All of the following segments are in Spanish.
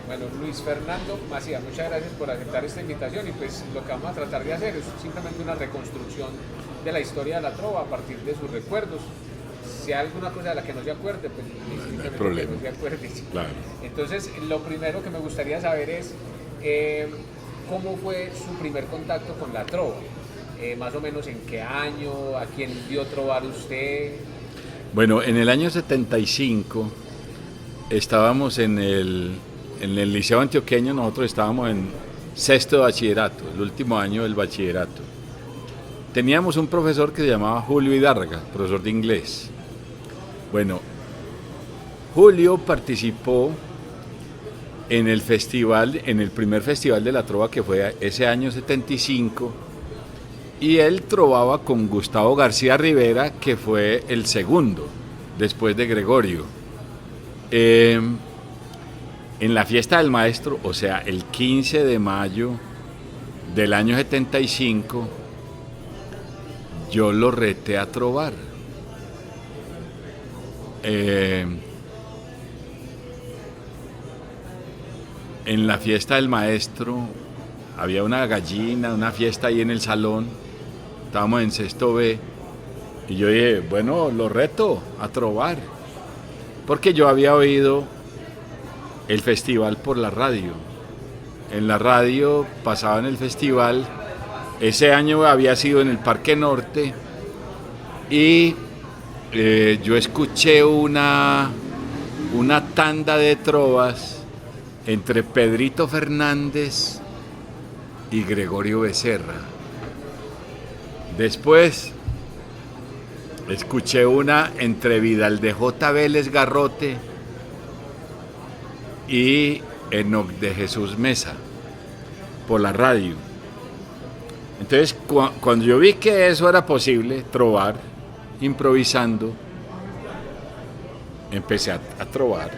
Bueno, Luis Fernando Macía, muchas gracias por aceptar esta invitación y pues lo que vamos a tratar de hacer es simplemente una reconstrucción de la historia de la trova a partir de sus recuerdos. Si hay alguna cosa de la que no se acuerde, pues simplemente que no se acuerde. Claro. Entonces, lo primero que me gustaría saber es cómo fue su primer contacto con la trova. Más o menos en qué año, a quién vio trovar usted. Bueno, en el año 75 estábamos en el Liceo Antioqueño, nosotros estábamos en sexto de bachillerato, el último año del bachillerato. Teníamos un profesor que se llamaba Julio Hidárraga, profesor de inglés. Bueno, Julio participó en el festival, en el primer festival de la trova que fue ese año 75, y él trovaba con Gustavo García Rivera, que fue el segundo, después de Gregorio. En la fiesta del maestro, o sea, el 15 de mayo del año 75, yo lo reté a trovar. En la fiesta del maestro había una gallina, una fiesta ahí en el salón, estábamos en sexto B, y yo dije, bueno, lo reto a trovar, porque yo había oído el festival por la radio. En la radio pasaban el festival, ese año había sido en el Parque Norte, y yo escuché una tanda de trovas entre Pedrito Fernández y Gregorio Becerra. Después escuché una entre Vidal de J. Vélez Garrote y Enoc de Jesús Mesa por la radio. Entonces, cuando yo vi que eso era posible, trovar, improvisando, empecé a trovar.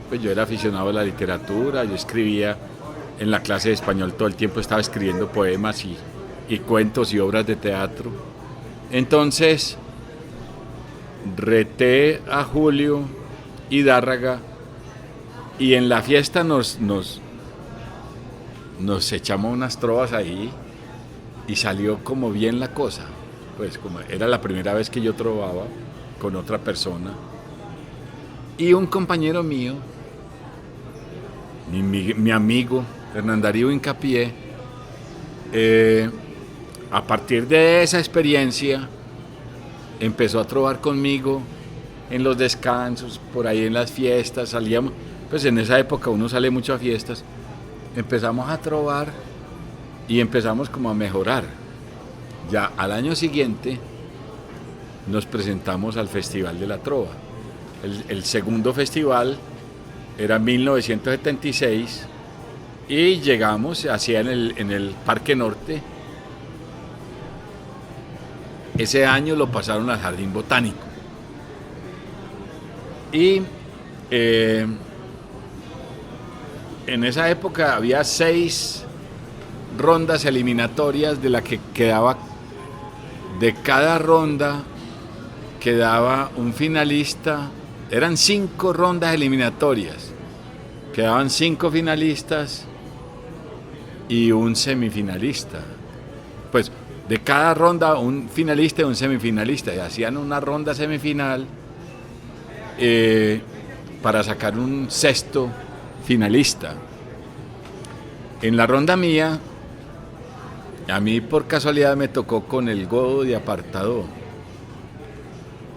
Pues yo era aficionado a la literatura, yo escribía en la clase de español, todo el tiempo estaba escribiendo poemas y cuentos y obras de teatro. Entonces, reté a Julio Hidárraga y en la fiesta nos echamos unas trovas ahí y salió como bien la cosa. Pues como era la primera vez que yo trovaba con otra persona. Y un compañero mío, mi amigo, Hernán Darío Hincapié, a partir de esa experiencia, empezó a trovar conmigo en los descansos, por ahí en las fiestas, salíamos, pues en esa época uno sale mucho a fiestas, empezamos a trovar y empezamos como a mejorar. Ya al año siguiente nos presentamos al Festival de la Trova. El segundo festival era 1976 y llegamos hacia en el Parque Norte. Ese año lo pasaron al Jardín Botánico. Y en esa época había 6 rondas eliminatorias de la que quedaba, de cada ronda quedaba un finalista. Eran 5 rondas eliminatorias, quedaban 5 finalistas y un semifinalista. Pues de cada ronda un finalista y un semifinalista, y hacían una ronda semifinal para sacar un sexto finalista. En la ronda mía, a mí por casualidad me tocó con el godo de Apartadó.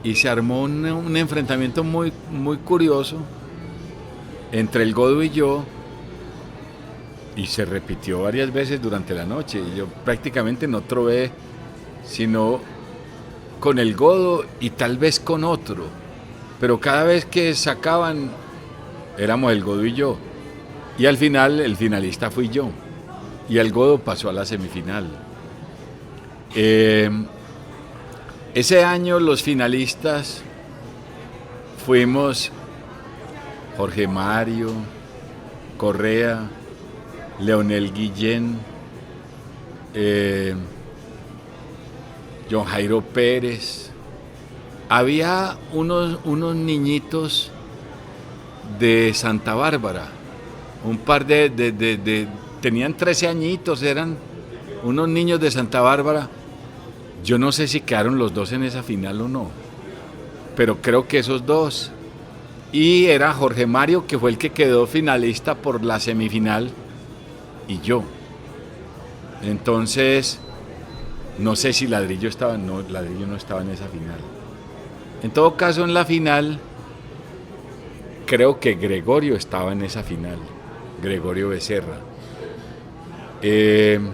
Y se armó un enfrentamiento muy, muy curioso entre el godo y yo, y se repitió varias veces durante la noche. Y yo prácticamente no trové sino con el godo y tal vez con otro, pero cada vez que sacaban éramos el godo y yo, y al final el finalista fui yo, y el godo pasó a la semifinal. Ese año los finalistas fuimos Jorge Mario Correa, Leonel Guillén, John Jairo Pérez. Había unos niñitos de Santa Bárbara un par tenían 13 añitos, eran unos niños de Santa Bárbara. Yo no sé si quedaron los dos en esa final o no, pero creo que esos dos. Y era Jorge Mario, que fue el que quedó finalista por la semifinal, y yo. Entonces, no sé si Ladrillo estaba, no, Ladrillo no estaba en esa final. En todo caso, en la final, creo que Gregorio estaba en esa final, Gregorio Becerra. En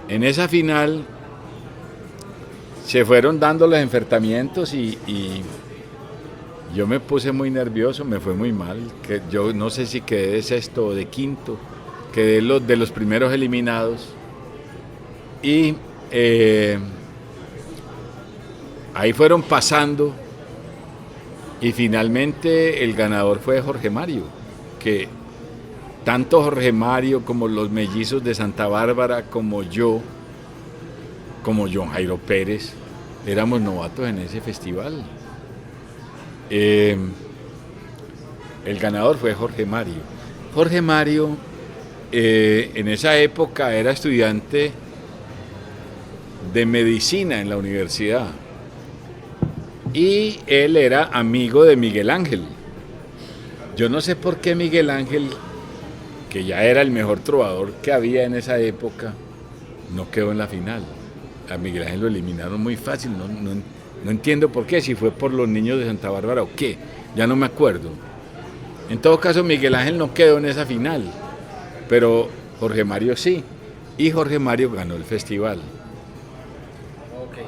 esa final se fueron dando los enfrentamientos y yo me puse muy nervioso, me fue muy mal, que yo no sé si quedé de sexto o de quinto, quedé de los primeros eliminados, y ahí fueron pasando, y finalmente el ganador fue Jorge Mario, que tanto Jorge Mario como los mellizos de Santa Bárbara, como yo, como John Jairo Pérez, éramos novatos en ese festival. El ganador fue Jorge Mario. Jorge Mario en esa época era estudiante de medicina en la universidad y él era amigo de Miguel Ángel. Yo no sé por qué Miguel Ángel, que ya era el mejor trovador que había en esa época, no quedó en la final. A Miguel Ángel lo eliminaron muy fácil, no entiendo por qué, si fue por los niños de Santa Bárbara o qué, ya no me acuerdo. En todo caso, Miguel Ángel no quedó en esa final, pero Jorge Mario sí, y Jorge Mario ganó el festival. Ok.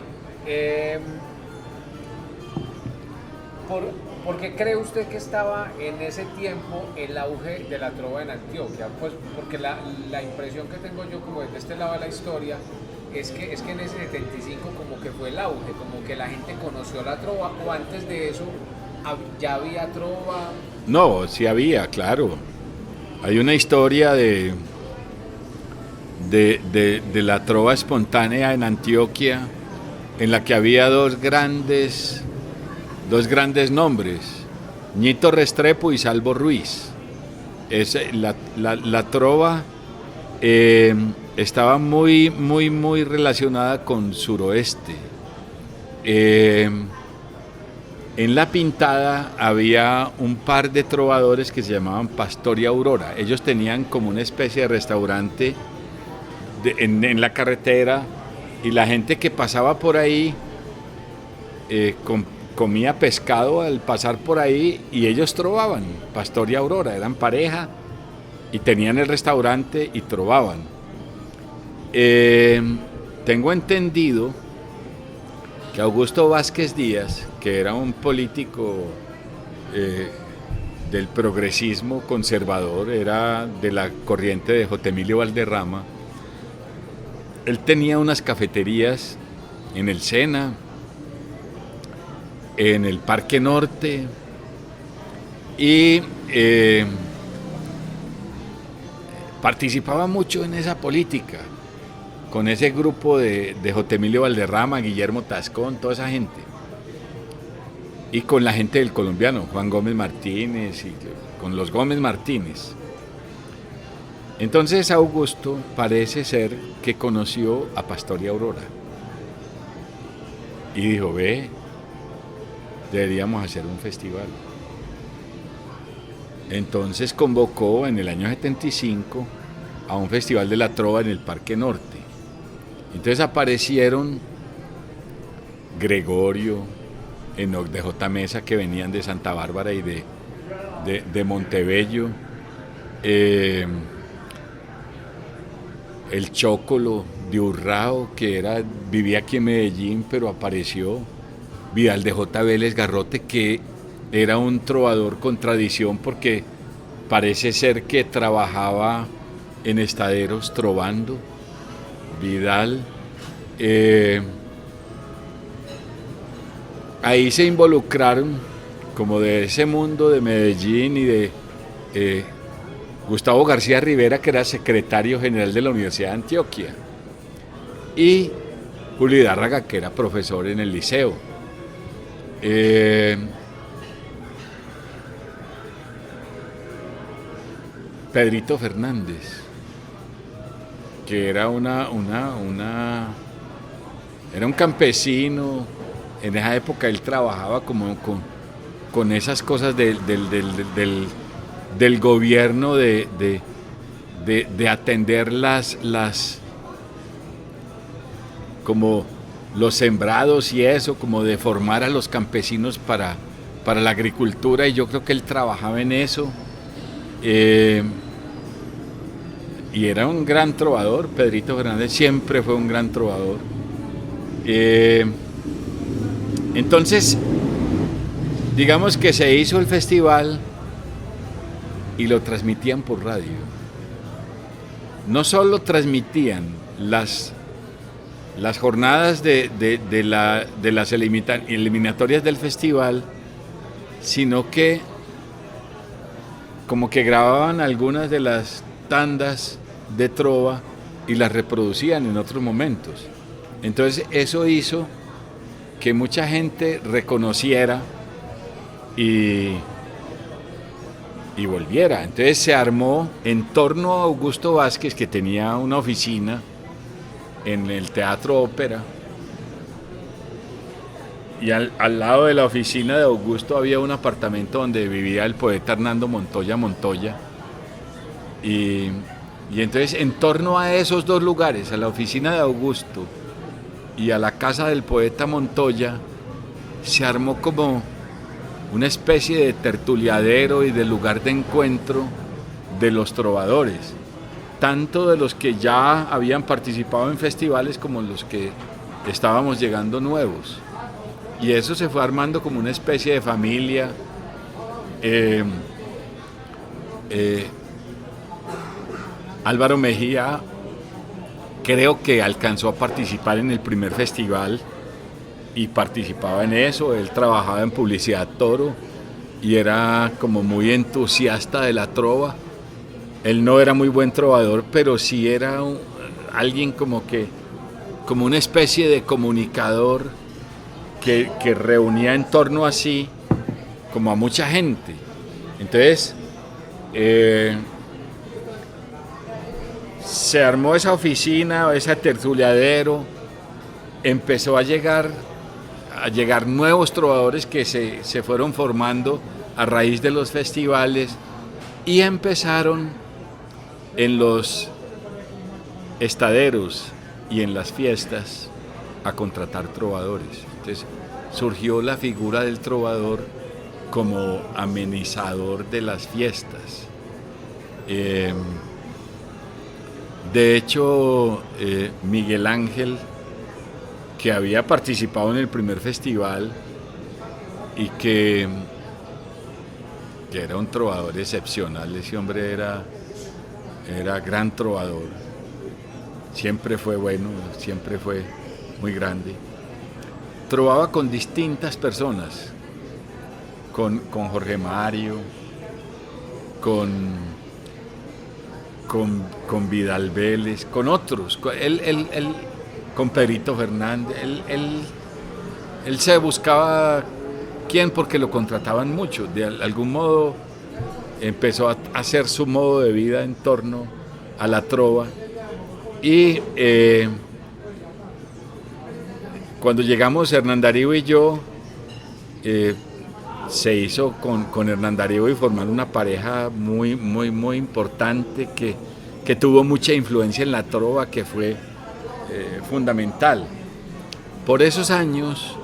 ¿Por qué cree usted que estaba en ese tiempo el auge de la trova en Antioquia? Pues porque la impresión que tengo yo como desde este lado de la historia es que en ese 75 como que fue el auge, como que la gente conoció la trova, o antes de eso ya había trova. No, sí había, claro. Hay una historia de la trova espontánea en Antioquia, en la que había dos grandes nombres, Ñito Restrepo y Salvo Ruiz. La trova estaba muy relacionada con suroeste. En La Pintada había un par de trovadores que se llamaban Pastor y Aurora. Ellos tenían como una especie de restaurante en la carretera, y la gente que pasaba por ahí comía pescado al pasar por ahí, y ellos trovaban. Pastor y Aurora eran pareja y tenían el restaurante y trovaban. Tengo entendido que Augusto Vázquez Díaz, que era un político del progresismo conservador, era de la corriente de J. Emilio Valderrama, él tenía unas cafeterías en el Sena, en el Parque Norte, y participaba mucho en esa política, con ese grupo de J. Emilio Valderrama, Guillermo Tascón, toda esa gente, y con la gente del colombiano, Juan Gómez Martínez, y con los Gómez Martínez. Entonces Augusto parece ser que conoció a Pastor y Aurora y dijo: ve, deberíamos hacer un festival. Entonces convocó en el año 75 a un festival de la trova en el Parque Norte. Entonces aparecieron Gregorio, Enoc de J. Mesa, que venían de Santa Bárbara y de Montebello, el Chocolo de Urrao, que vivía aquí en Medellín, pero apareció, Vidal de J. Vélez Garrote, que era un trovador con tradición, porque parece ser que trabajaba en estaderos trovando. Vidal, ahí se involucraron, como de ese mundo de Medellín, y de Gustavo García Rivera, que era secretario general de la Universidad de Antioquia, y Julio Hidárraga, que era profesor en el liceo. Pedrito Fernández, que era era un campesino. En esa época él trabajaba como con esas cosas del gobierno de atender como los sembrados y eso, como de formar a los campesinos para la agricultura, y yo creo que él trabajaba en eso. Y era un gran trovador. Pedrito Fernández siempre fue un gran trovador. Entonces, digamos que se hizo el festival y lo transmitían por radio. No solo transmitían las jornadas de las eliminatorias del festival, sino que como que grababan algunas de las tandas de trova y las reproducían en otros momentos. Entonces eso hizo que mucha gente reconociera y volviera. Entonces se armó en torno a Augusto Vázquez, que tenía una oficina en el Teatro Ópera, y al lado de la oficina de Augusto había un apartamento donde vivía el poeta Hernando Montoya Montoya, y entonces en torno a esos dos lugares, a la oficina de Augusto y a la casa del poeta Montoya, se armó como una especie de tertuliadero y de lugar de encuentro de los trovadores, tanto de los que ya habían participado en festivales como los que estábamos llegando nuevos. Y eso se fue armando como una especie de familia. Álvaro Mejía creo que alcanzó a participar en el primer festival y participaba en eso. Él trabajaba en Publicidad Toro y era como muy entusiasta de la trova. Él no era muy buen trovador, pero sí era alguien como una especie de comunicador que reunía en torno a sí como a mucha gente. Entonces se armó esa oficina, ese tertuliadero, empezó a llegar nuevos trovadores que se fueron formando a raíz de los festivales, y empezaron en los estaderos y en las fiestas a contratar trovadores. Entonces surgió la figura del trovador como amenizador de las fiestas. De hecho, Miguel Ángel, que había participado en el primer festival y que era un trovador excepcional, ese hombre era gran trovador, siempre fue bueno, siempre fue muy grande. Trovaba con distintas personas, con Jorge Mario, con Vidal Vélez, con otros, con Pedrito Fernández. Él se buscaba quién, porque lo contrataban mucho. De algún modo empezó a hacer su modo de vida en torno a la trova. Y cuando llegamos Hernán Darío y yo, se hizo con Hernán Darío y formaron una pareja muy, muy, muy importante que tuvo mucha influencia en la trova, que fue fundamental. Por esos años,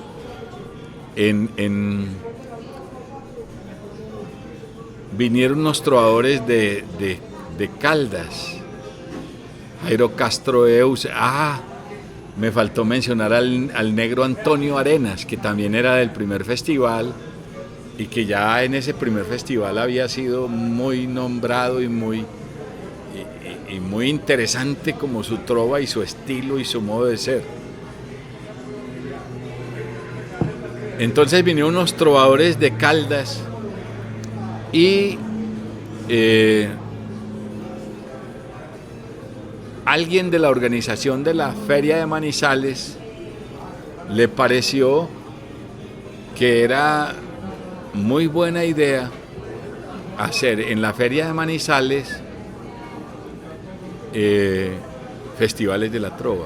vinieron unos trovadores de Caldas, Jairo Castro Eus. Me faltó mencionar al negro Antonio Arenas, que también era del primer festival y que ya en ese primer festival había sido muy nombrado y muy interesante como su trova y su estilo y su modo de ser. Entonces vinieron unos trovadores de Caldas y alguien de la organización de la Feria de Manizales le pareció que era muy buena idea hacer en la Feria de Manizales festivales de la trova.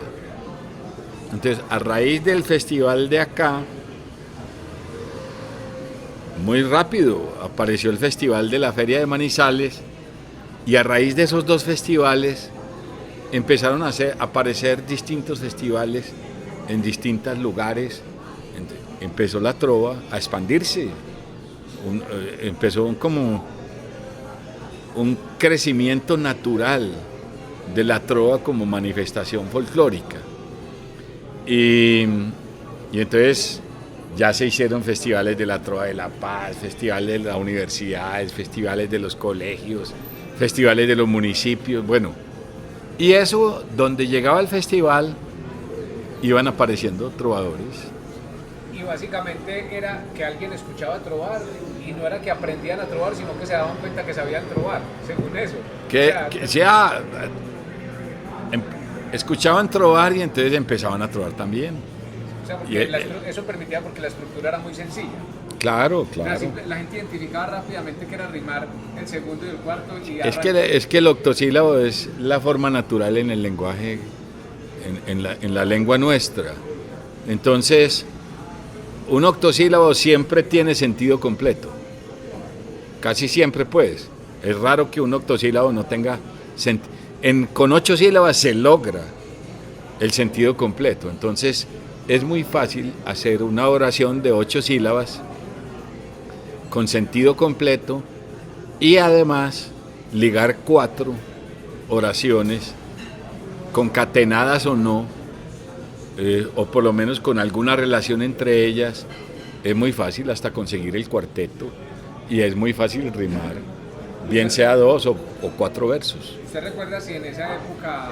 Entonces, a raíz del festival de acá, muy rápido apareció el festival de la Feria de Manizales, y a raíz de esos dos festivales empezaron a aparecer distintos festivales en distintos lugares. Empezó la trova a expandirse, empezó como un crecimiento natural de la trova como manifestación folclórica. Y entonces ya se hicieron festivales de la Trova de la Paz, festivales de las universidades, festivales de los colegios, festivales de los municipios, bueno. Y eso, donde llegaba el festival, iban apareciendo trovadores. Y básicamente era que alguien escuchaba trovar, y no era que aprendían a trovar, sino que se daban cuenta que sabían trovar, según eso. Escuchaban trovar y entonces empezaban a trovar también. O sea, porque eso permitía, porque la estructura era muy sencilla. Claro. La gente identificaba rápidamente que era rimar el segundo y el cuarto. Y es que el octosílabo es la forma natural en el lenguaje, en la lengua nuestra. Entonces, un octosílabo siempre tiene sentido completo. Casi siempre, pues. Es raro que un octosílabo no tenga sentido. Con 8 sílabas se logra el sentido completo. Entonces, es muy fácil hacer una oración de 8 sílabas con sentido completo y además ligar 4 oraciones concatenadas o no, o por lo menos con alguna relación entre ellas. Es muy fácil hasta conseguir el cuarteto, y es muy fácil rimar, bien sea 2 o 4 versos. ¿Usted recuerda si en esa época,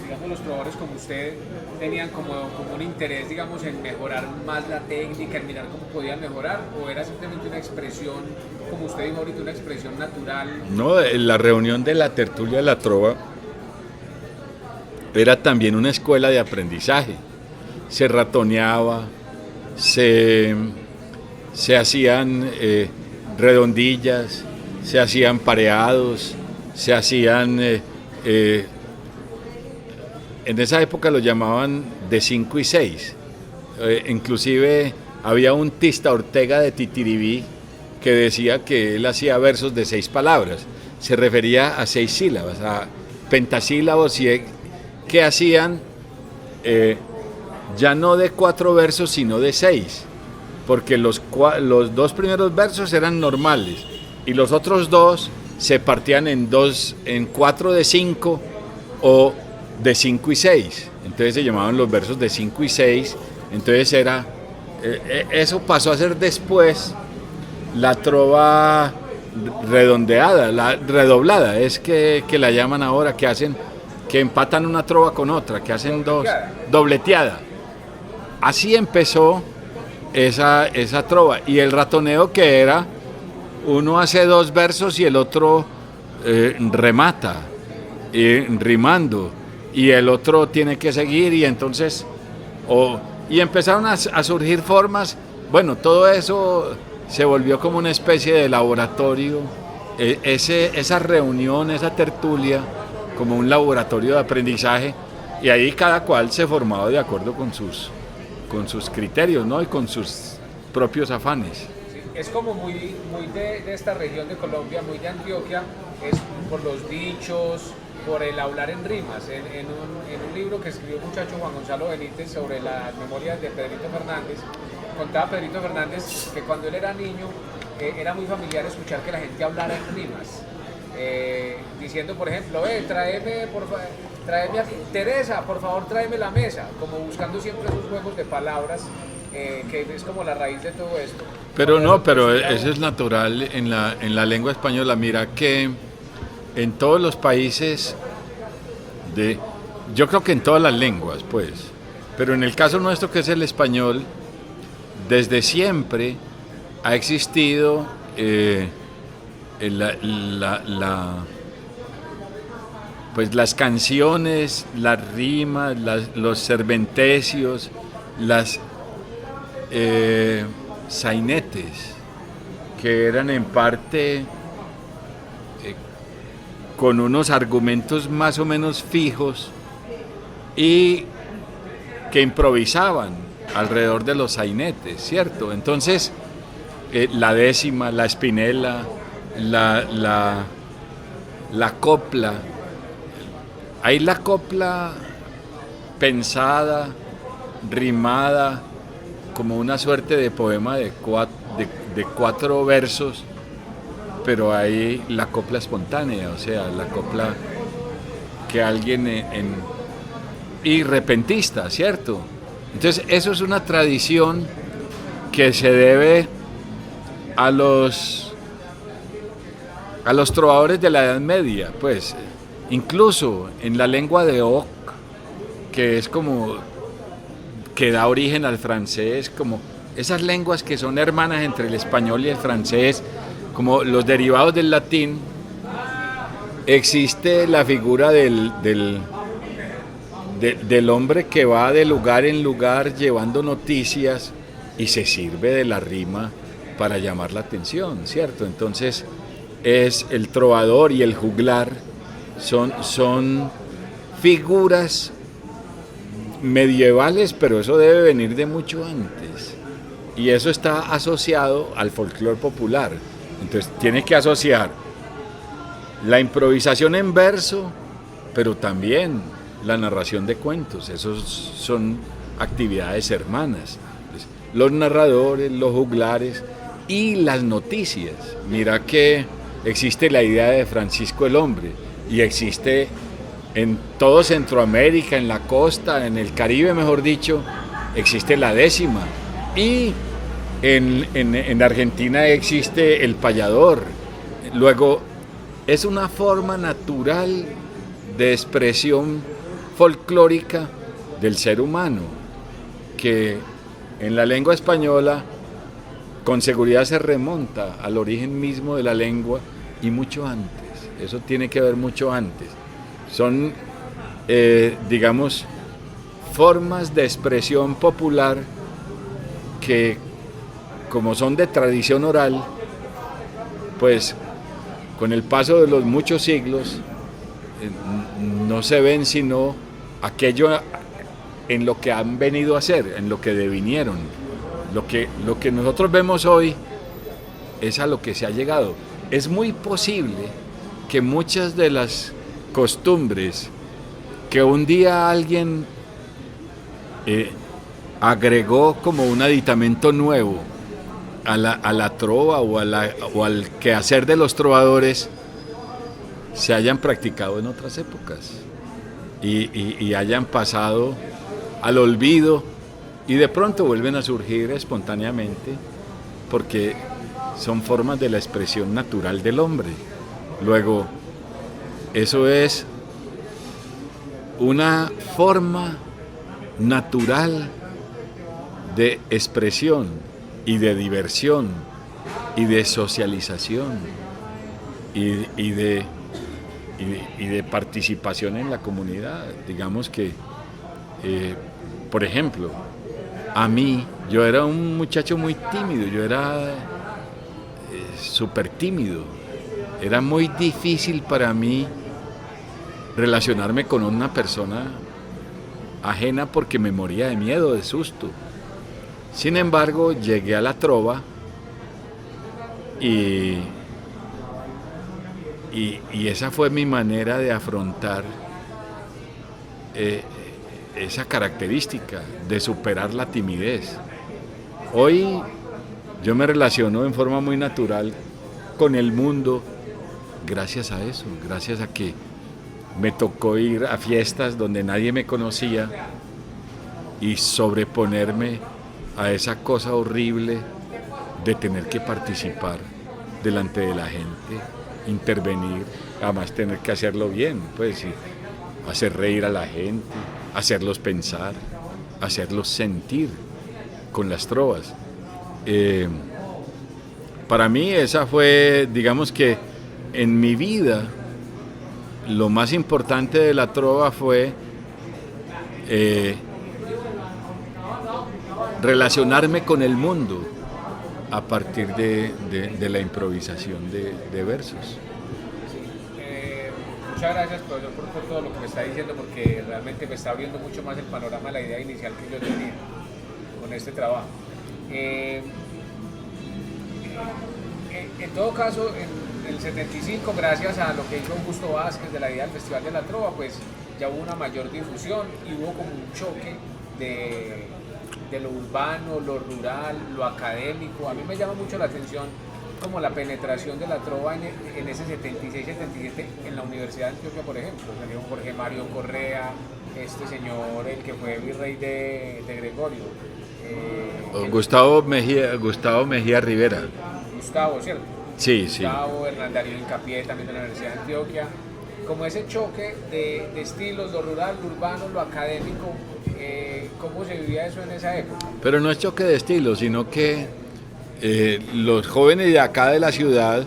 digamos, los trovadores como usted tenían como un interés, digamos, en mejorar más la técnica, en mirar cómo podían mejorar, o era simplemente una expresión, como usted dijo ahorita, una expresión natural? No, la reunión de la tertulia de la trova era también una escuela de aprendizaje. Se ratoneaba, se hacían redondillas, se hacían pareados, se hacían, en esa época lo llamaban de 5 y 6, inclusive había un Tista Ortega de Titiribí que decía que él hacía versos de 6 palabras, se refería a 6 sílabas, a pentasílabos, y que hacían ya no de 4 versos sino de 6, porque los 2 primeros versos eran normales y los otros 2 se partían en 4 de 5 o de 5 y 6. Entonces se llamaban los versos de 5 y 6. Entonces eso pasó a ser después la trova redondeada, la redoblada, es que la llaman ahora, que empatan una trova con otra, que hacen dobleteada. Así empezó esa trova. Y el ratoneo, que era, uno hace 2 versos y el otro remata, rimando, y el otro tiene que seguir, y entonces y empezaron a surgir formas. Bueno, todo eso se volvió como una especie de laboratorio, esa reunión, esa tertulia, como un laboratorio de aprendizaje, y ahí cada cual se formaba de acuerdo con sus criterios, ¿no? Y con sus propios afanes. Sí, es como muy de esta región de Colombia, muy de Antioquia, es por los dichos, por el hablar en rimas. En un libro que escribió un muchacho, Juan Gonzalo Benítez, sobre las memorias de Pedrito Fernández, contaba Pedrito Fernández que cuando él era niño era muy familiar escuchar que la gente hablara en rimas, diciendo, por ejemplo, tráeme aquí, Teresa, por favor tráeme la mesa, como buscando siempre esos juegos de palabras, que es como la raíz de todo esto. Pero eso es natural en la lengua española. Mira que en todos los países, yo creo que en todas las lenguas, pues, pero en el caso nuestro, que es el español, desde siempre ha existido pues las canciones, las rimas, los serventecios, las sainetes, que eran en parte con unos argumentos más o menos fijos y que improvisaban alrededor de los sainetes, ¿cierto? Entonces, la décima, la espinela, la copla, hay la copla pensada, rimada, como una suerte de poema de cuatro versos, pero hay la copla espontánea, o sea, la copla que alguien y repentista, ¿cierto? Entonces, eso es una tradición que se debe a los trovadores de la Edad Media, pues, incluso en la lengua de Oc, que es como, que da origen al francés, como esas lenguas que son hermanas entre el español y el francés, como los derivados del latín, existe la figura del hombre que va de lugar en lugar llevando noticias y se sirve de la rima para llamar la atención, ¿cierto? Entonces, es el trovador y el juglar son figuras medievales, pero eso debe venir de mucho antes. Y eso está asociado al folclore popular. Entonces, tiene que asociar la improvisación en verso, pero también la narración de cuentos. Esos son actividades hermanas. Entonces, los narradores, los juglares y las noticias. Mira que existe la idea de Francisco el Hombre y existe en todo Centroamérica, en la costa, en el Caribe, mejor dicho, existe la décima. Y en Argentina existe el payador. Luego, es una forma natural de expresión folclórica del ser humano, que en la lengua española con seguridad se remonta al origen mismo de la lengua y mucho antes. Eso tiene que ver mucho antes. Son, digamos, formas de expresión popular que, como son de tradición oral, pues con el paso de los muchos siglos no se ven sino aquello en lo que han venido a ser, en lo que devinieron. Lo que nosotros vemos hoy es a lo que se ha llegado. Es muy posible que muchas de las costumbres que un día alguien agregó como un aditamento nuevo a la trova o al quehacer de los trovadores se hayan practicado en otras épocas y hayan pasado al olvido y de pronto vuelven a surgir espontáneamente porque son formas de la expresión natural del hombre. Luego, eso es una forma natural de expresión y de diversión y de socialización y de participación en la comunidad. Digamos que, por ejemplo, a mí, yo era un muchacho muy tímido, yo era súper tímido. Era muy difícil para mí relacionarme con una persona ajena porque me moría de miedo, de susto. Sin embargo, llegué a la trova y esa fue mi manera de afrontar esa característica de superar la timidez. Hoy yo me relaciono en forma muy natural con el mundo gracias a eso, gracias a que me tocó ir a fiestas donde nadie me conocía y sobreponerme a esa cosa horrible de tener que participar delante de la gente, intervenir, además tener que hacerlo bien, pues sí, hacer reír a la gente, hacerlos pensar, hacerlos sentir con las trovas. Para mí esa fue, digamos que en mi vida, lo más importante de la trova fue relacionarme con el mundo a partir de la improvisación de versos. muchas gracias, profesor, por todo lo que me está diciendo, porque realmente me está abriendo mucho más el panorama, la idea inicial que yo tenía con este trabajo. En todo caso, en el 75, gracias a lo que hizo Augusto Vázquez de la idea del Festival de la Trova, pues ya hubo una mayor difusión y hubo como un choque de lo urbano, lo rural, lo académico. A mí me llama mucho la atención como la penetración de la trova en ese 76-77 en la Universidad de Antioquia, por ejemplo. Salió Jorge Mario Correa, este señor, el que fue virrey de Gregorio. Gustavo Mejía Rivera. Gustavo, ¿cierto? Sí, Gustavo, Hernán Darío Hincapié, también de la Universidad de Antioquia. Como ese choque de estilos, lo rural, lo urbano, lo académico, ¿cómo se vivía eso en esa época? Pero no es choque de estilos, sino que los jóvenes de acá de la ciudad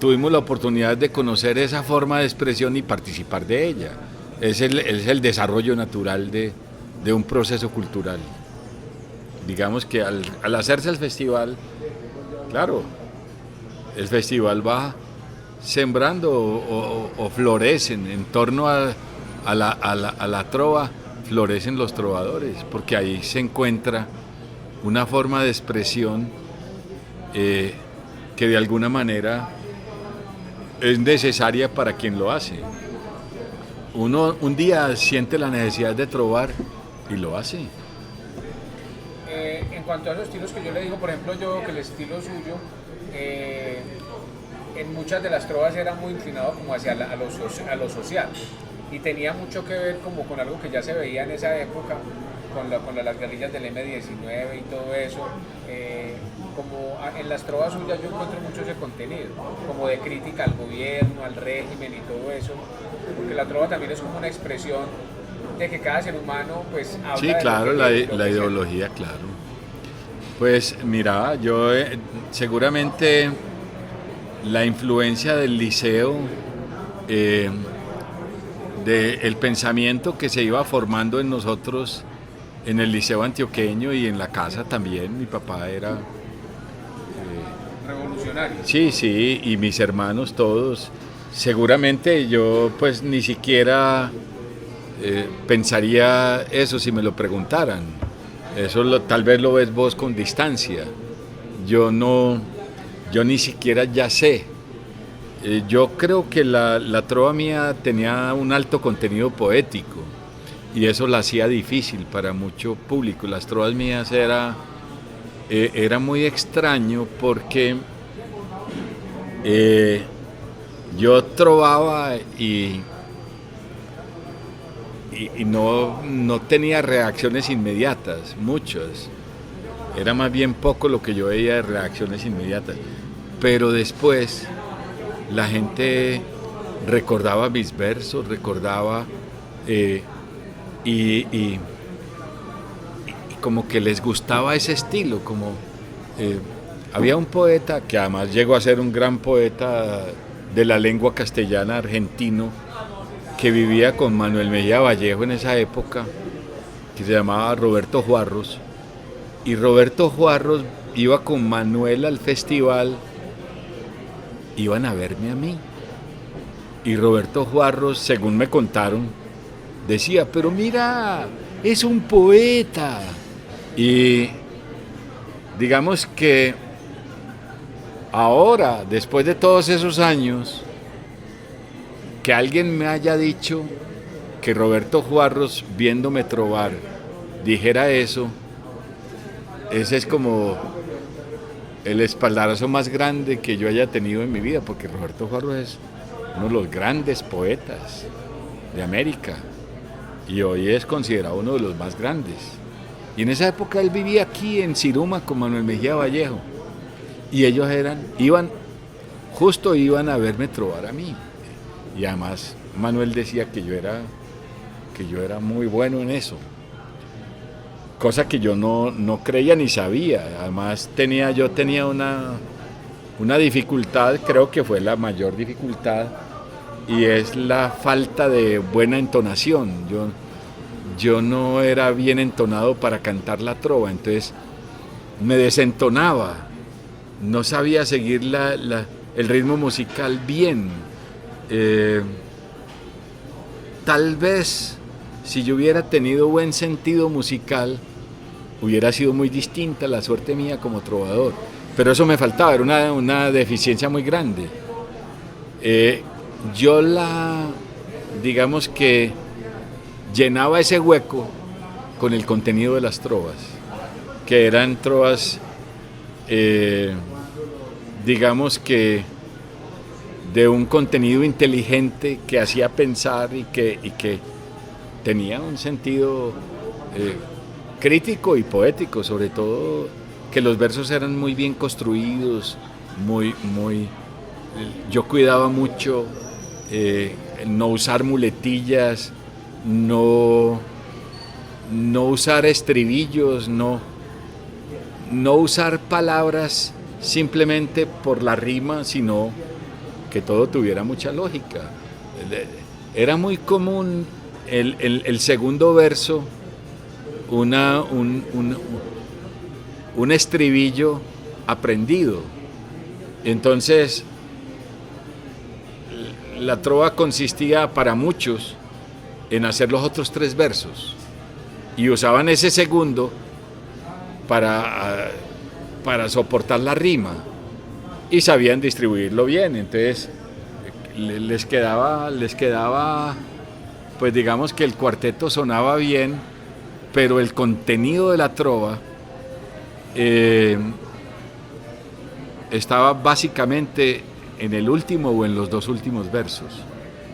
tuvimos la oportunidad de conocer esa forma de expresión y participar de ella. Es el desarrollo natural de un proceso cultural. Digamos que al hacerse el festival, claro, el festival va sembrando o florecen en torno a la trova, florecen los trovadores, porque ahí se encuentra una forma de expresión que de alguna manera es necesaria para quien lo hace. Uno un día siente la necesidad de trovar y lo hace. En cuanto a esos estilos que yo le digo, por ejemplo, yo que el estilo suyo en muchas de las trovas era muy inclinado como hacia a lo social y tenía mucho que ver como con algo que ya se veía en esa época con las guerrillas del M-19 y todo eso. Como en las trovas suyas yo encuentro mucho ese contenido, como de crítica al gobierno, al régimen y todo eso, porque la trova también es como una expresión de que cada ser humano pues habla. Sí, claro, la ideología, claro. Pues mira, yo seguramente la influencia del liceo, del pensamiento que se iba formando en nosotros en el liceo antioqueño y en la casa también. Mi papá era revolucionario. Sí, y mis hermanos todos. Seguramente yo pues ni siquiera pensaría eso si me lo preguntaran. Eso tal vez lo ves vos con distancia. Yo ni siquiera ya sé. Yo creo que la trova mía tenía un alto contenido poético y eso la hacía difícil para mucho público. Las trovas mías era muy extraño porque yo trovaba y no tenía reacciones inmediatas, muchas. Era más bien poco lo que yo veía de reacciones inmediatas. Pero después la gente recordaba mis versos, recordaba y como que les gustaba ese estilo. Como había un poeta que además llegó a ser un gran poeta de la lengua castellana argentino, que vivía con Manuel Mejía Vallejo en esa época, que se llamaba Roberto Juarros, y Roberto Juarros iba con Manuel al festival, iban a verme a mí, y Roberto Juarros, según me contaron, decía, pero mira, es un poeta, y digamos que ahora, después de todos esos años, que alguien me haya dicho que Roberto Juarros, viéndome trovar, dijera eso, ese es como el espaldarazo más grande que yo haya tenido en mi vida, porque Roberto Juarros es uno de los grandes poetas de América y hoy es considerado uno de los más grandes. Y en esa época él vivía aquí en Siruma con Manuel Mejía Vallejo y ellos iban a verme trovar a mí. Y además Manuel decía que yo era muy bueno en eso, cosa que yo no creía ni sabía. Además yo tenía una dificultad, creo que fue la mayor dificultad, y es la falta de buena entonación. Yo no era bien entonado para cantar la trova, entonces me desentonaba, no sabía seguir el ritmo musical bien. Tal vez si yo hubiera tenido buen sentido musical, hubiera sido muy distinta la suerte mía como trovador. Pero eso me faltaba, era una deficiencia muy grande. Yo digamos que llenaba ese hueco con el contenido de las trovas, que eran trovas, digamos que de un contenido inteligente que hacía pensar y que tenía un sentido crítico y poético, sobre todo que los versos eran muy bien construidos, yo cuidaba mucho no usar muletillas, no usar estribillos, no usar palabras simplemente por la rima, sino que todo tuviera mucha lógica. Era muy común el segundo verso, un estribillo aprendido. Entonces, la trova consistía para muchos en hacer los otros 3 versos y usaban ese segundo para soportar la rima y sabían distribuirlo bien. Entonces les quedaba, pues digamos que el cuarteto sonaba bien, pero el contenido de la trova estaba básicamente en el último o en los 2 últimos versos.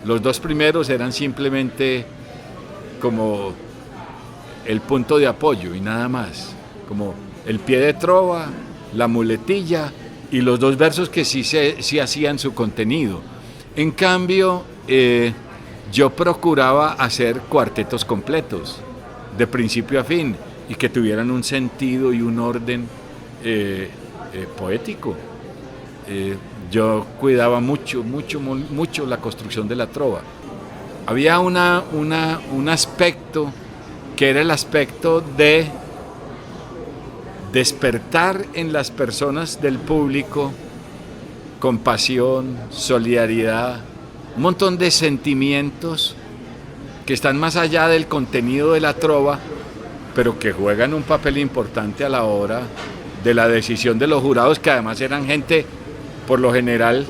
Los 2 primeros eran simplemente como el punto de apoyo y nada más, como el pie de trova, la muletilla y los 2 versos que sí hacían su contenido. En cambio, yo procuraba hacer cuartetos completos, de principio a fin, y que tuvieran un sentido y un orden poético. Yo cuidaba mucho la construcción de la trova. Había un aspecto que era el aspecto de despertar en las personas del público compasión, solidaridad, un montón de sentimientos que están más allá del contenido de la trova, pero que juegan un papel importante a la hora de la decisión de los jurados, que además eran gente, por lo general,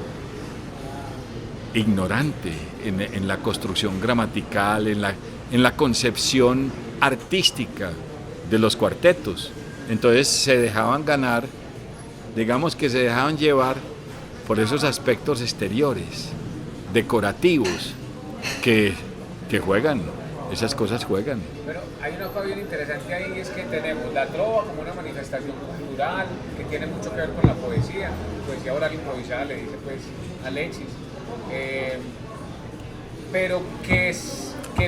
ignorante en la construcción gramatical, en la concepción artística de los cuartetos. Entonces se dejaban ganar, digamos que se dejaban llevar por esos aspectos exteriores, decorativos, que juegan, esas cosas juegan. Pero hay una cosa bien interesante ahí, es que tenemos la trova como una manifestación cultural que tiene mucho que ver con la poesía oral improvisada, le dice pues Alexis, pero que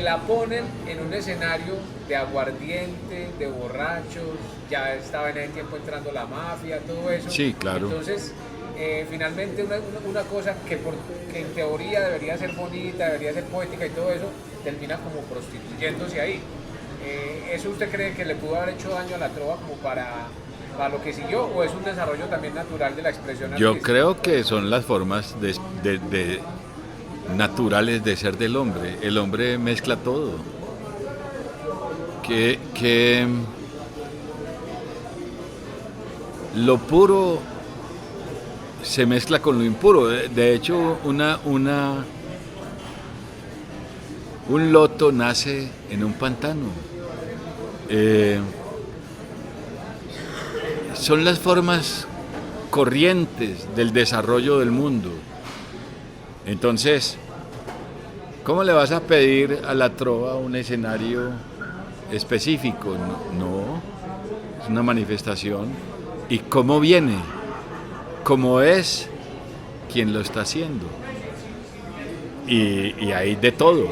la ponen en un escenario de aguardiente, de borrachos, ya estaba en ese tiempo entrando la mafia, todo eso. Sí, claro. Entonces, finalmente una cosa que en teoría debería ser bonita, debería ser poética y todo eso, termina como prostituyéndose ahí. ¿Eso usted cree que le pudo haber hecho daño a la trova como para lo que siguió, o es un desarrollo también natural de la expresión artística? Yo creo que son las formas naturales de ser del hombre. El hombre mezcla todo. Que lo puro se mezcla con lo impuro. De hecho, un loto nace en un pantano. Son las formas corrientes del desarrollo del mundo. Entonces, ¿cómo le vas a pedir a la trova un escenario específico? No, es una manifestación. ¿Y cómo viene? ¿Cómo es quien lo está haciendo? Y hay de todo.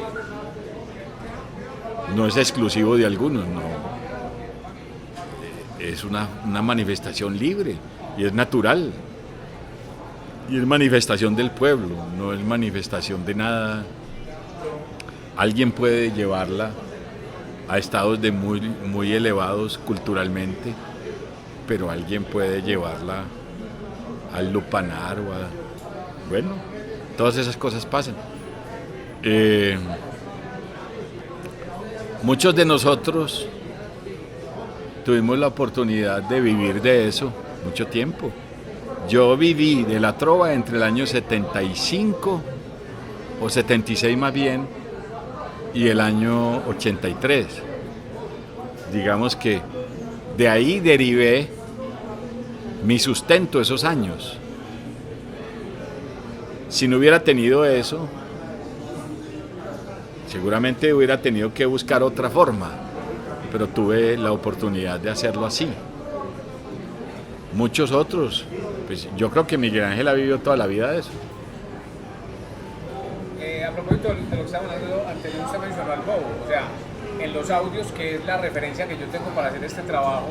No es exclusivo de algunos, no. Es una manifestación libre y es natural. Y es manifestación del pueblo, no es manifestación de nada. Alguien puede llevarla a estados de muy elevados culturalmente, pero alguien puede llevarla al lupanar bueno, todas esas cosas pasan. Eh, muchos de nosotros tuvimos la oportunidad de vivir de eso mucho tiempo. Yo viví de la trova entre el año 75 o 76 más bien y el año 83. Digamos que de ahí derivé mi sustento esos años. Si no hubiera tenido eso, seguramente hubiera tenido que buscar otra forma, pero tuve la oportunidad de hacerlo así. Muchos otros, pues yo creo que Miguel Ángel ha vivido toda la vida de eso. A propósito de lo que estábamos hablando anterior, usted mencionó al bobo, o sea, en los audios, que es la referencia que yo tengo para hacer este trabajo,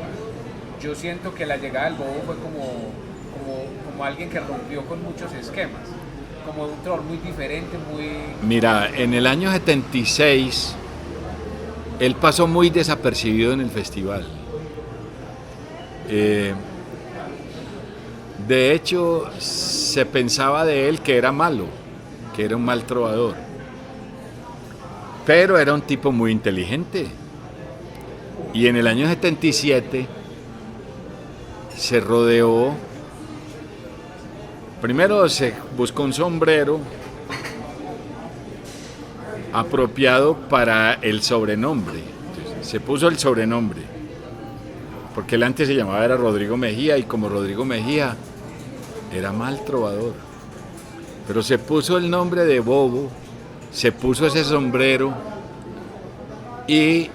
yo siento que la llegada del bobo fue como alguien que rompió con muchos esquemas, como un troll muy diferente, muy... Mira, en el año 76, él pasó muy desapercibido en el festival. De hecho, se pensaba de él que era malo, que era un mal trovador. Pero era un tipo muy inteligente. Y en el año 77 se rodeó, primero se buscó un sombrero apropiado para el sobrenombre. Entonces, se puso el sobrenombre, porque él antes se llamaba era Rodrigo Mejía, y como Rodrigo Mejía era mal trovador, pero se puso el nombre de bobo, se puso ese sombrero y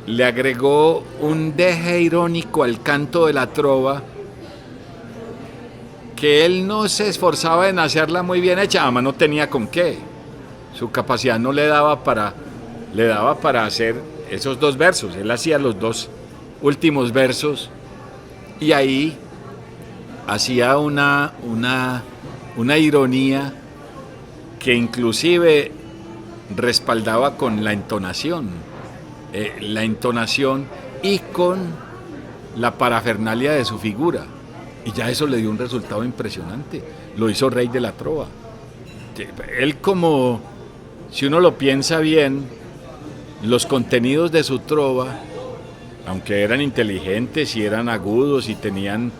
le agregó un deje irónico al canto de la trova, que él no se esforzaba en hacerla muy bien hecha, además no tenía con qué, su capacidad no le daba para hacer esos dos versos. Él hacía los dos últimos versos y ahí hacía una ironía que inclusive respaldaba con la entonación y con la parafernalia de su figura, y ya eso le dio un resultado impresionante. Lo hizo rey de la trova. Él, como, si uno lo piensa bien, los contenidos de su trova, aunque eran inteligentes y eran agudos y tenían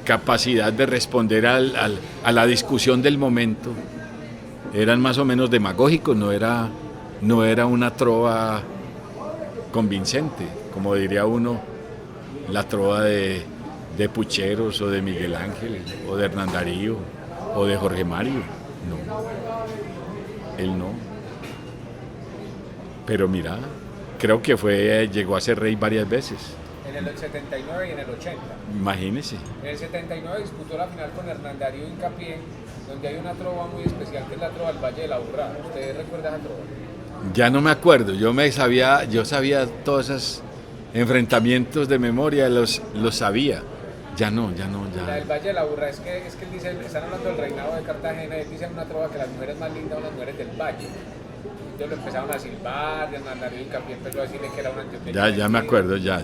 capacidad de responder a la discusión del momento, eran más o menos demagógicos, no era una trova convincente, como diría uno, la trova de Pucheros o de Miguel Ángel o de Hernán Darío o de Jorge Mario. No, él no. Pero mira, creo que llegó a ser rey varias veces. En el 79 y en el 80. Imagínese. En el 79 disputó la final con Hernán Darío Hincapié, donde hay una trova muy especial que es la trova del Valle de la Urrá. ¿Usted recuerda esa trova? Ya no me acuerdo, yo sabía todos esos enfrentamientos de memoria, los sabía. Ya no. La del Valle de la Urrá es que él dice, están hablando del reinado de Cartagena, él dice en una trova que las mujeres más lindas son las mujeres del Valle. Entonces lo empezaron a silbar, Hernán Darío Hincapié empezó a decirle que era un antioqueño. Ya me acuerdo, ya.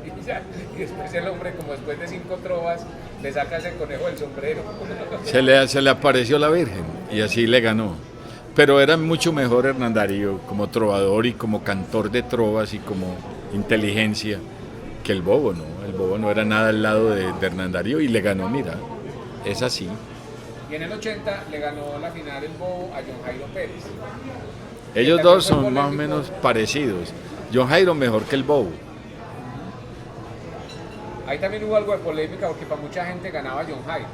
Y después el hombre, como después de 5 trovas, le saca ese conejo del sombrero. Se le apareció la Virgen y así le ganó. Pero era mucho mejor Hernán Darío como trovador y como cantor de trovas y como inteligencia que el bobo, ¿no? El bobo no era nada al lado de Hernán Darío y le ganó, mira, es así. Y en el 80 le ganó la final el bobo a John Jairo Pérez. Ellos dos son más o menos parecidos. John Jairo mejor que el bobo. Ahí también hubo algo de polémica porque para mucha gente ganaba John Jairo,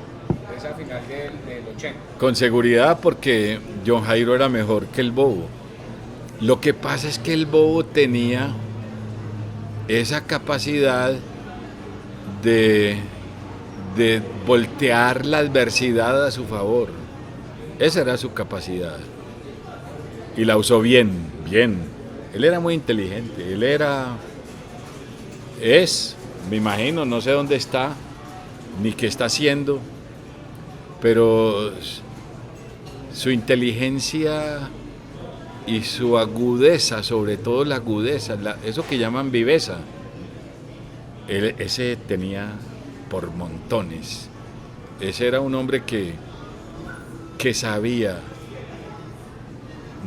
esa final del 80. Con seguridad, porque John Jairo era mejor que el bobo. Lo que pasa es que el bobo tenía esa capacidad de voltear la adversidad a su favor. Esa era su capacidad. Y la usó bien. Él era muy inteligente. Me imagino, no sé dónde está, ni qué está haciendo, pero su inteligencia y su agudeza, sobre todo la agudeza, eso que llaman viveza, ese tenía por montones. Ese era un hombre que que sabía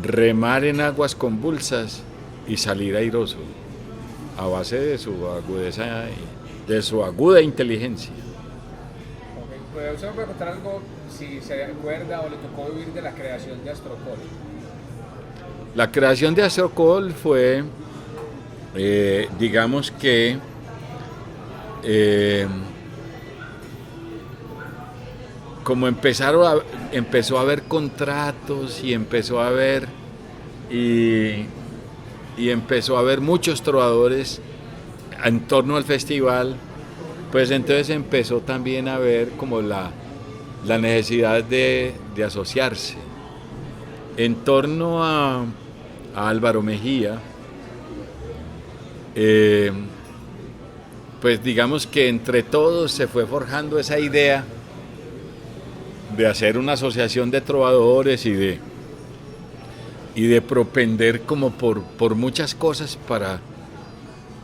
remar en aguas convulsas y salir airoso, a base de su agudeza, de su aguda inteligencia. Okay. Pues usted me puede contar algo, si se acuerda o le tocó vivir de la creación de Astrocol. La creación de Astrocol fue, digamos que, como empezó a haber contratos y empezó a haber muchos trovadores en torno al festival, pues entonces empezó también a haber como la necesidad de asociarse. En torno a Álvaro Mejía, pues digamos que entre todos se fue forjando esa idea de hacer una asociación de trovadores y de propender como por muchas cosas para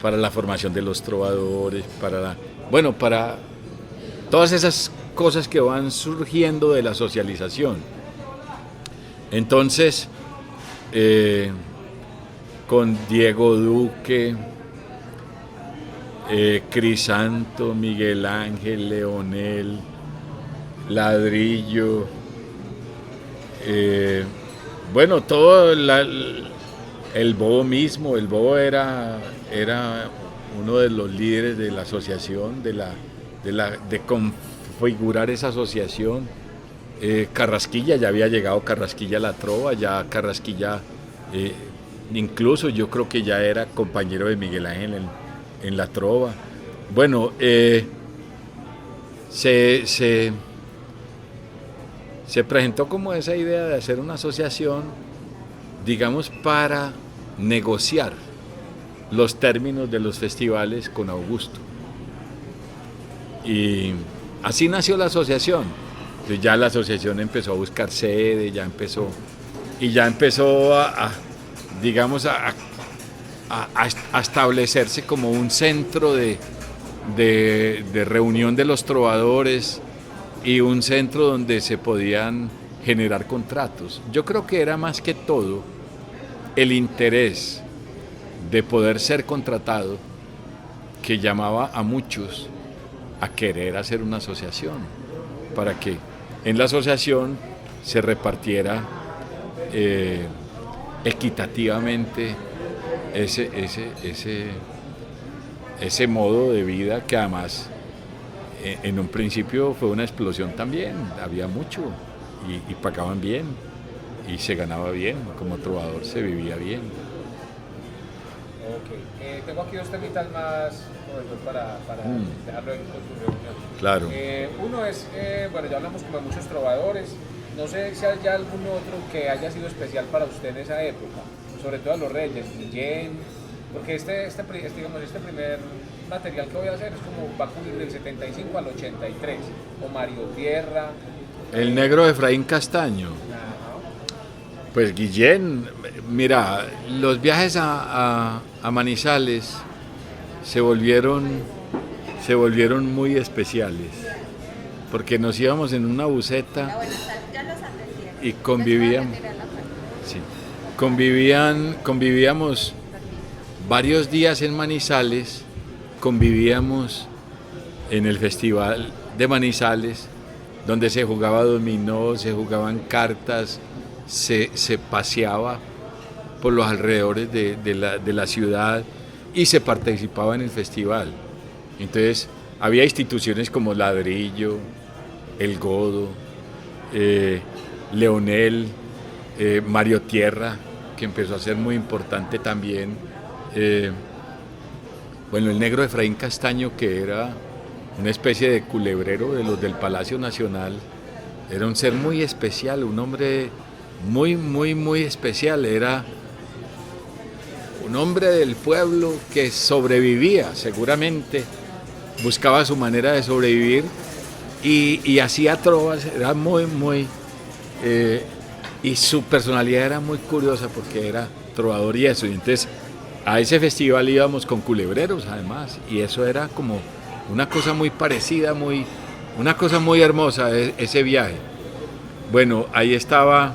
la formación de los trovadores, para todas esas cosas que van surgiendo de la socialización. Entonces, con Diego Duque, Crisanto, Miguel Ángel, Leonel, Ladrillo, todo el Bobo mismo. El Bobo era uno de los líderes de la asociación, de configurar esa asociación. Carrasquilla, ya había llegado Carrasquilla a la trova, ya Carrasquilla, incluso yo creo que ya era compañero de Miguel Ángel en la trova. Bueno, se presentó como esa idea de hacer una asociación, digamos, para negociar los términos de los festivales con Augusto. Y así nació la asociación. Entonces ya la asociación empezó a buscar sede, ya empezó a establecerse como un centro de reunión de los trovadores y un centro donde se podían generar contratos. Yo creo que era más que todo el interés de poder ser contratado que llamaba a muchos a querer hacer una asociación, para que en la asociación se repartiera equitativamente ese modo de vida que además en un principio fue una explosión también, había mucho y pagaban bien y se ganaba bien, como trovador se vivía bien. Ok, tengo aquí dos temitas más para dejarlo con su reunión. Claro. Uno es, ya hablamos como de muchos trovadores, no sé si hay algún otro que haya sido especial para usted en esa época, sobre todo a los Reyes, Guillén, porque este primer material que voy a hacer es como va a cubrir del 75 al 83, o Mario Tierra. El negro Efraín Castaño. Ajá. Pues Guillén, mira, los viajes a Manizales se volvieron muy especiales, porque nos íbamos en una buseta y convivíamos varios días en Manizales, convivíamos en el festival de Manizales, donde se jugaba dominó, se jugaban cartas, se paseaba por los alrededores de la ciudad y se participaba en el festival. Entonces había instituciones como Ladrillo, El Godo, Leonel, Mario Tierra, que empezó a ser muy importante también. El negro Efraín Castaño, que era una especie de culebrero de los del Palacio Nacional, era un ser muy especial, un hombre muy, muy, muy especial. Era un hombre del pueblo que sobrevivía, seguramente buscaba su manera de sobrevivir y hacía trovas, era muy, muy... y su personalidad era muy curiosa porque era trovador y eso. Y entonces a ese festival íbamos con culebreros además, y eso era como una cosa muy parecida, una cosa muy hermosa ese viaje. Bueno, ahí estaba,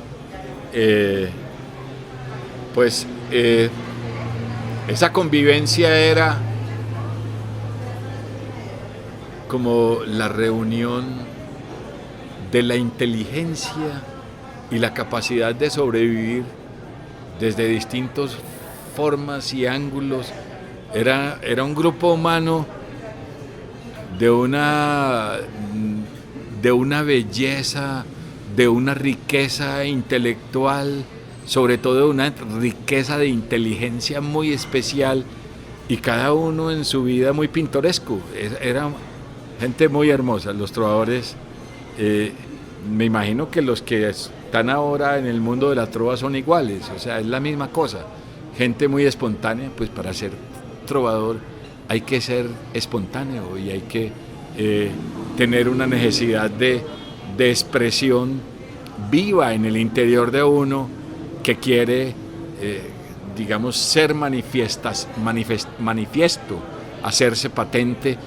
pues, esa convivencia era como la reunión de la inteligencia y la capacidad de sobrevivir desde distintas formas y ángulos. Era un grupo humano de una belleza, de una riqueza intelectual, sobre todo de una riqueza de inteligencia muy especial, y cada uno en su vida muy pintoresco. Era gente muy hermosa. Los trovadores, me imagino que los que están ahora en el mundo de la trova son iguales, o sea, es la misma cosa. Gente muy espontánea, pues para ser trovador hay que ser espontáneo y hay que tener una necesidad de expresión viva en el interior de uno, que quiere, digamos, ser manifiesto, hacerse patente,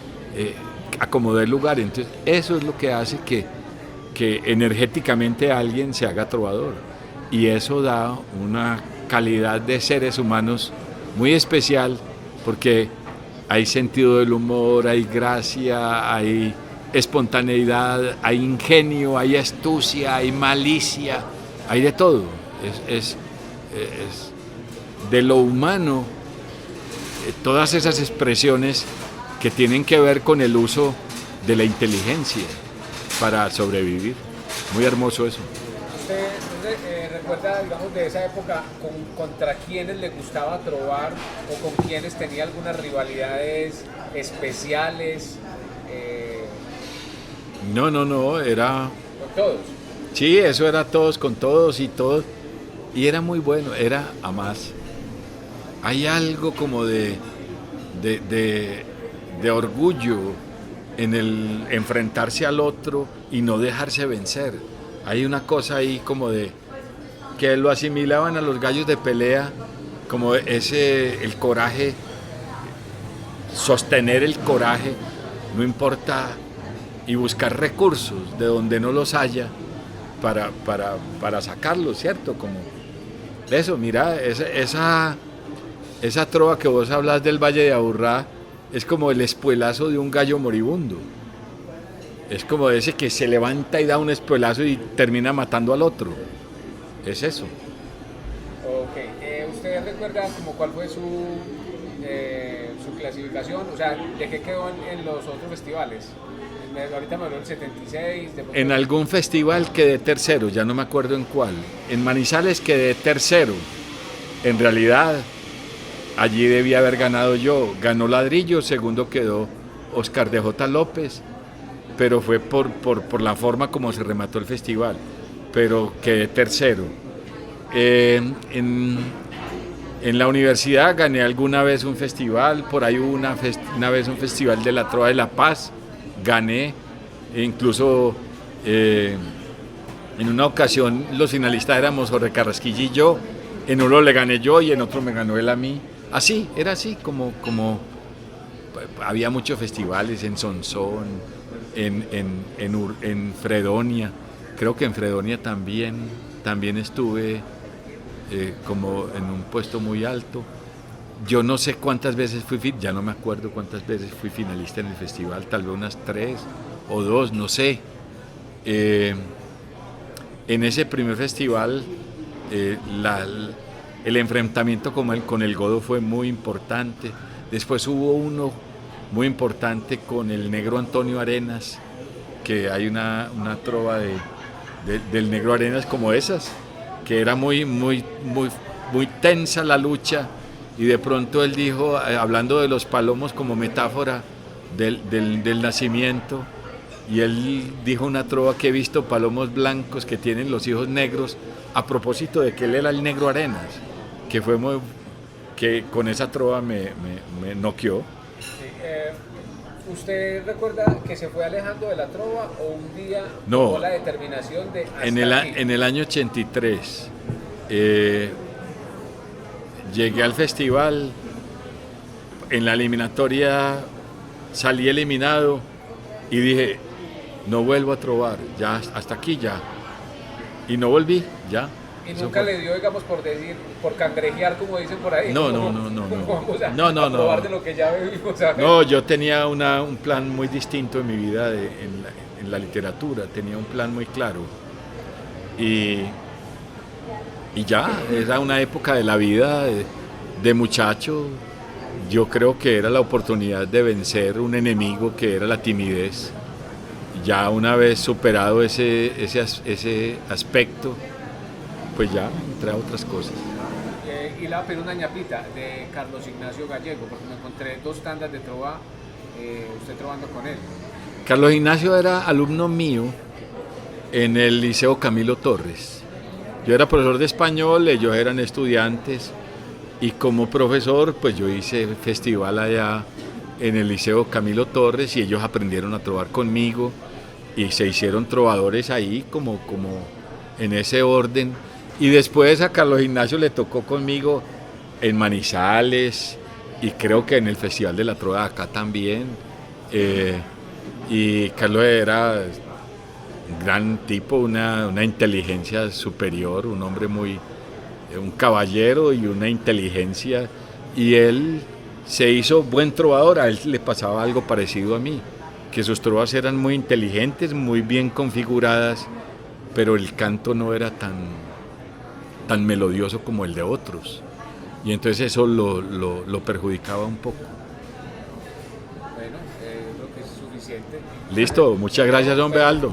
acomodar lugar. Entonces, eso es lo que hace que energéticamente alguien se haga trovador, y eso da una calidad de seres humanos muy especial, porque hay sentido del humor, hay gracia, hay espontaneidad, hay ingenio, hay astucia, hay malicia, hay de todo. Es de lo humano, todas esas expresiones que tienen que ver con el uso de la inteligencia para sobrevivir. Muy hermoso eso. ¿Usted recuerda, digamos, de esa época contra quiénes le gustaba trovar o con quiénes tenía algunas rivalidades especiales? No, era... ¿Con todos? Sí, eso era todos con todos y todos. Y era muy bueno, era a más. Hay algo como de orgullo en el enfrentarse al otro y no dejarse vencer. Hay una cosa ahí como de que lo asimilaban a los gallos de pelea, como el coraje, sostener el coraje, no importa, y buscar recursos de donde no los haya para sacarlos, ¿cierto? Como eso, mira, esa trova que vos hablas del Valle de Aburrá es como el espuelazo de un gallo moribundo. Es como ese que se levanta y da un espuelazo y termina matando al otro. Es eso. Ok. ¿Usted recuerda como cuál fue su clasificación? O sea, ¿de qué quedó en los otros festivales? Ahorita me habló el 76. En algún festival quedé tercero, ya no me acuerdo en cuál. En Manizales quedé tercero. En realidad, allí debía haber ganado yo. Ganó Ladrillo, segundo quedó Oscar de J. López, pero fue por la forma como se remató el festival. Pero quedé tercero. En la universidad gané alguna vez un festival, por ahí hubo una vez un festival de la Trova de La Paz, gané, incluso en una ocasión los finalistas éramos Jorge Carrasquilla y yo, en uno le gané yo y en otro me ganó él a mí. Así, era así, como había muchos festivales en Sonsón, en Fredonia, creo que en Fredonia también estuve como en un puesto muy alto. Yo no sé cuántas veces ya no me acuerdo cuántas veces fui finalista en el festival, tal vez unas 3 o 2, no sé. En ese primer festival el enfrentamiento con el Godo fue muy importante. Después hubo uno muy importante con el negro Antonio Arenas, que hay una trova del negro Arenas como esas, que era muy tensa la lucha, y de pronto él dijo, hablando de los palomos como metáfora del nacimiento, y él dijo una trova que he visto palomos blancos que tienen los hijos negros, a propósito de que él era el negro Arenas, que con esa trova me noqueó. Sí, ¿usted recuerda que se fue alejando de la trova o un día tomó la determinación de hasta en el año 83 llegué al festival, en la eliminatoria salí eliminado y dije, no vuelvo a trovar, ya hasta aquí ya. y no volví, ya. Y Eso nunca fue. le dio, digamos, por decir, por cangrejear, como dicen por ahí. No, como, Vamos a probar de lo que ya vivimos. A ver. No, yo tenía un plan muy distinto en mi vida en la literatura, tenía un plan muy claro. Y, y ya, era una época de la vida de muchacho. Yo creo que era la oportunidad de vencer un enemigo que era la timidez. Ya una vez superado ese aspecto, pues ya entré a otras cosas. Y le voy a pedir una ñapita de Carlos Ignacio Gallego, porque me encontré 2 tandas de trova, usted trovando con él. Carlos Ignacio era alumno mío en el Liceo Camilo Torres. Yo era profesor de español, ellos eran estudiantes y como profesor pues yo hice festival allá en el Liceo Camilo Torres y ellos aprendieron a trovar conmigo y se hicieron trovadores ahí como en ese orden. Y después a Carlos Ignacio le tocó conmigo en Manizales y creo que en el Festival de la Trova acá también. Y Carlos era un gran tipo, una inteligencia superior, un hombre un caballero y una inteligencia. Y él se hizo buen trovador, a él le pasaba algo parecido a mí, que sus trovas eran muy inteligentes, muy bien configuradas, pero el canto no era tan melodioso como el de otros. Y entonces eso lo perjudicaba un poco. Bueno, creo que es suficiente. Listo, muchas gracias, hombre Aldo.